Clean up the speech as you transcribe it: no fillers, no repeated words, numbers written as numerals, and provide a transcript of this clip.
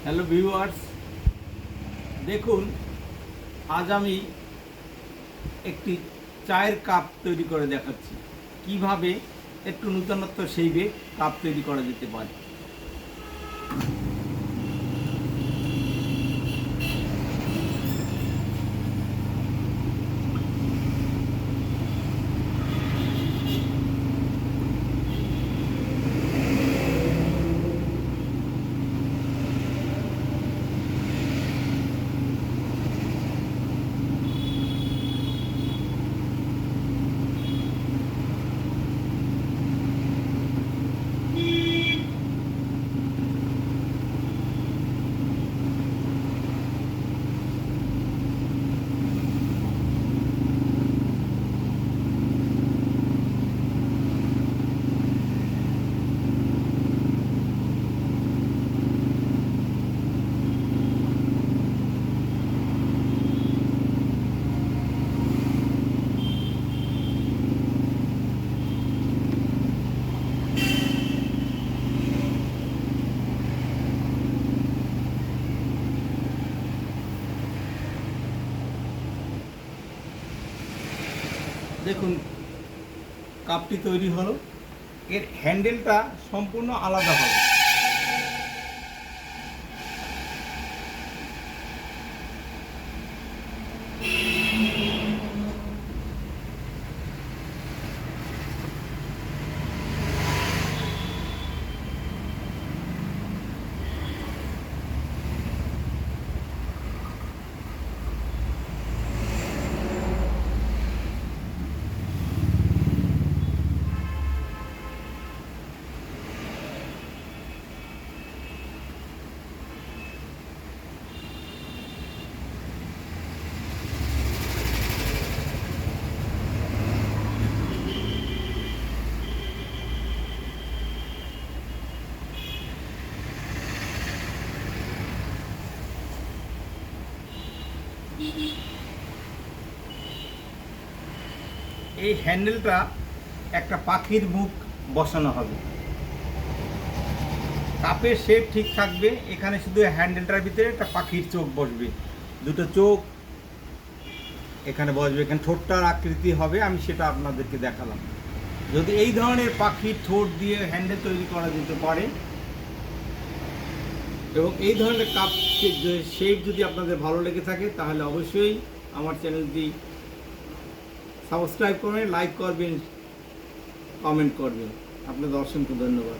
Hello viewers, দেখুন আজ আমি একটি চায়ের কাপ তৈরি করে দেখাচ্ছি কিভাবে একটু নূতনত্ব সেইবে কাপ তৈরি করা যেতে পারে। দেখুন কাপটি তৈরি হলো। এর হ্যান্ডেলটা সম্পূর্ণ আলাদা হবে। এই হ্যান্ডেলটা একটা পাখির মুখ বসানো হবে। কাপের শেপ ঠিক থাকবে, এখানে শুধু হ্যান্ডেলটার ভিতরে একটা পাখির চোখ বসবে, দুটো চোখ এখানে বসবে, এখানে ঠোঁটটার আকৃতি হবে, আমি সেটা আপনাদেরকে দেখালাম। যদি এই ধরনের পাখির ঠোঁট দিয়ে হ্যান্ডেল তৈরি করা যেতে পারে এবং এই ধরনের কাপ শেপ যদি আপনাদের ভালো লেগে থাকে তাহলে অবশ্যই আমার চ্যানেলটি সাবস্ক্রাইব করবেন, লাইক করবেন, কমেন্ট করবেন। আপনাদের অসংখ্য ধন্যবাদ।